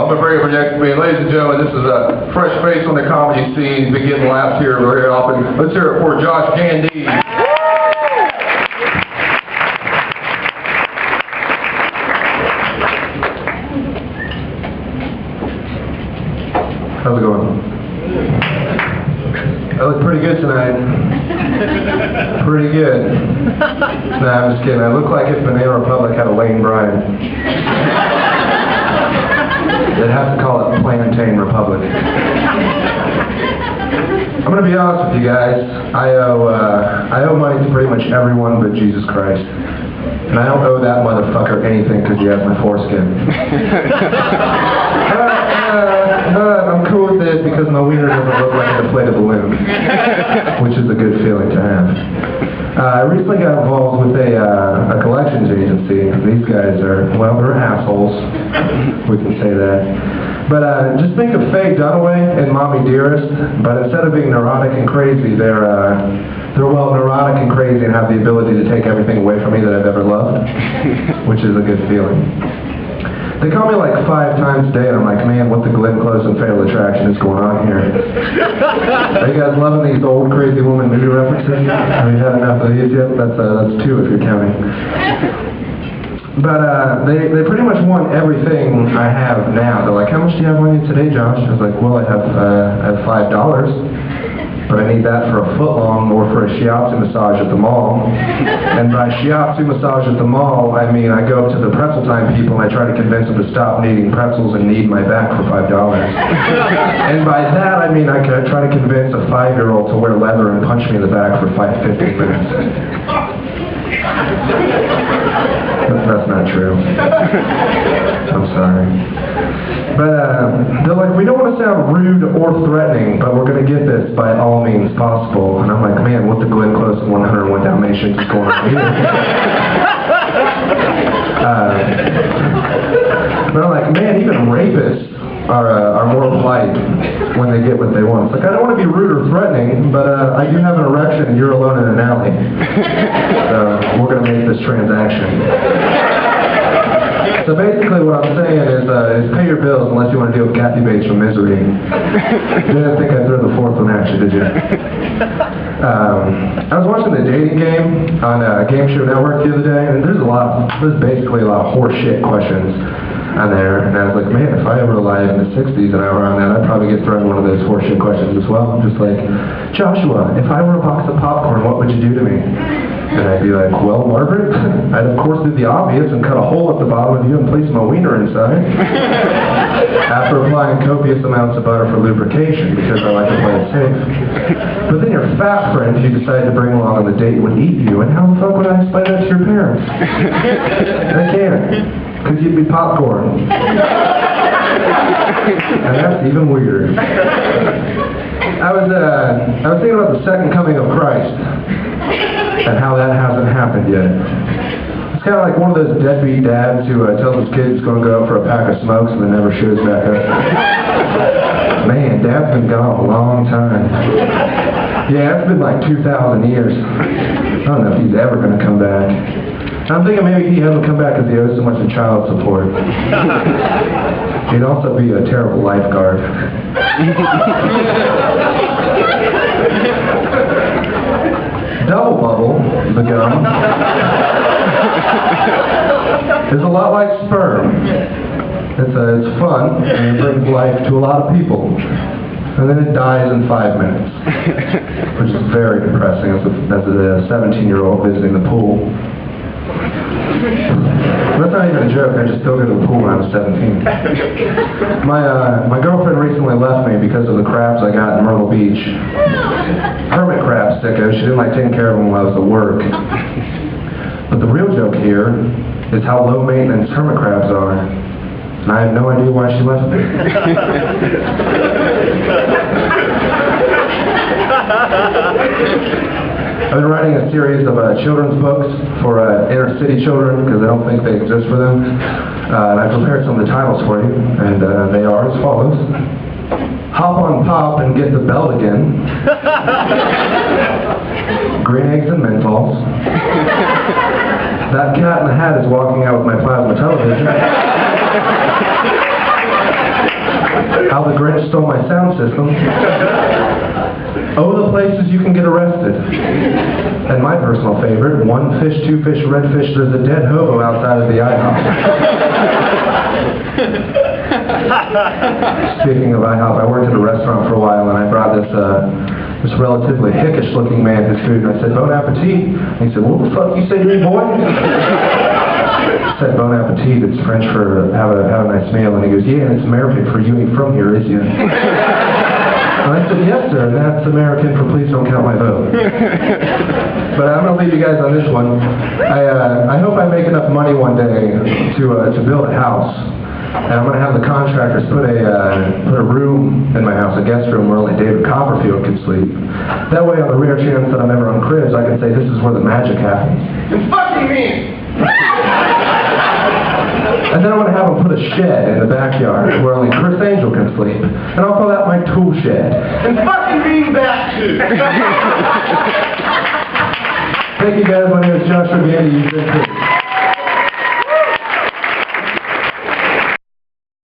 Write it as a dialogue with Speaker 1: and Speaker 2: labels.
Speaker 1: I'm going to bring it for next to me. Ladies and gentlemen, this is a fresh face on the comedy scene. He's been getting laughs here very often. Let's hear it for Josh Gandee. How's it going? I look pretty good tonight. Pretty good. Nah, I'm just kidding. I look like if Banana Republic had a Lane Bryant. They'd have to call it Plantain Republic. I'm going to be honest with you guys. I owe money to pretty much everyone but Jesus Christ. And I don't owe that motherfucker anything because he has my foreskin. I'm cool with it because my wiener doesn't look like a deflated balloon, which is a good feeling to have. I recently got involved with a collections agency. These guys are, well, they're assholes. We can say that. But just think of Faye Dunaway and Mommy Dearest, but instead of being neurotic and crazy, they're well, neurotic and crazy and have the ability to take everything away from me that I've ever loved, which is a good feeling. They call me like 5 times a day, and I'm like, man, what the Glenn Close and Fatal Attraction is going on here? Are you guys loving these old crazy woman movie references? Have you had enough of these yet? That's 2 if you're counting. But they pretty much want everything I have now. They're like, how much do you have on you today, Josh? I was like, well, I have $5. But I need that for a footlong or for a shiatsu massage at the mall. And by shiatsu massage at the mall, I mean I go up to the pretzel time people and I try to convince them to stop kneading pretzels and knead my back for $5. And by that, I mean I try to convince a 5-year-old to wear leather and punch me in the back for 15 minutes. That's not true. I'm sorry. But they're like, we don't want to sound rude or threatening, but we're going to get this by all means possible. And I'm like, man, what the Glenn Close and 101 Dalmatians is going on here? But I'm like, man, even rapists are more polite when they get what they want. It's like, I don't want to be rude or threatening, but I do have an erection and you're alone in an alley. So we're going to make this transaction. So basically what I'm saying is pay your bills unless you want to deal with Kathy Bates from Misery. You didn't think I threw the 4th one at you, did you? I was watching The Dating Game on Game Show Network the other day, and there's basically a lot of horse shit questions on there, and I was like, man, if I ever alive in the 60s and I were on that, I'd probably get thrown one of those horseshit questions as well. I'm just like, Joshua, if I were a box of popcorn, what would you do to me? And I'd be like, well, Margaret, I'd of course do the obvious and cut a hole at the bottom of you and place my wiener inside. After applying copious amounts of butter for lubrication, because I like to play it safe. But then your fat friend who you decided to bring along on the date would eat you, and how the fuck would I explain that to your parents? I can't. Because you'd be popcorn. And that's even weirder. I was thinking about the second coming of Christ and how that hasn't happened yet. It's kind of like one of those deadbeat dads who tells his kids he's going to go out for a pack of smokes and then never shows back up. Man, Dad's been gone a long time. Yeah, it's been like 2,000 years. I don't know if he's ever going to come back. I'm thinking maybe he hasn't come back because he owes so much in child support. He'd also be a terrible lifeguard. Double Bubble, the gum, is a lot like sperm. It's fun and it brings life to a lot of people. And then it dies in 5 minutes, which is very depressing as a 17-year-old visiting the pool. That's not even a joke, I just still go to the pool when I was 17. My girlfriend recently left me because of the crabs I got in Myrtle Beach. Hermit crabs, sicko. She didn't like taking care of them while I was at work. But the real joke here is how low maintenance hermit crabs are. And I have no idea why she left me. I've been writing a series of children's books for inner city children because I don't think they exist for them. And I prepared some of the titles for you, and they are as follows. Hop on Pop and Get the Belt Again. Green Eggs and Menthols. That Cat in the Hat is Walking Out with My Plasma Television. How the Grinch Stole My Sound System. Oh, the places you can get arrested. And my personal favorite, one fish, two fish, red fish, there's a dead hobo outside of the IHOP. Speaking of IHOP, I worked at a restaurant for a while and I brought this relatively hickish looking man his food and I said, bon appetit. And he said, what the fuck you say to me, boy? I said, bon appetit, it's French for have a nice meal. And he goes, yeah, and it's American for you ain't from here, is you? And I said, yes, sir, and that's American for please don't count my vote. But I'm going to leave you guys on this one. I hope I make enough money one day to build a house. And I'm going to have the contractors put a room in my house, a guest room where only David Copperfield could sleep. That way, on the rare chance that I'm ever on cribs, I can say this is where the magic happens.
Speaker 2: It's fucking me!
Speaker 1: And then I'm going to have them put a shed in the backyard where only Chris Angel can sleep. And I'll call that my tool shed.
Speaker 2: And fucking being back too!
Speaker 1: Thank you guys, my name is Joshua Gandee.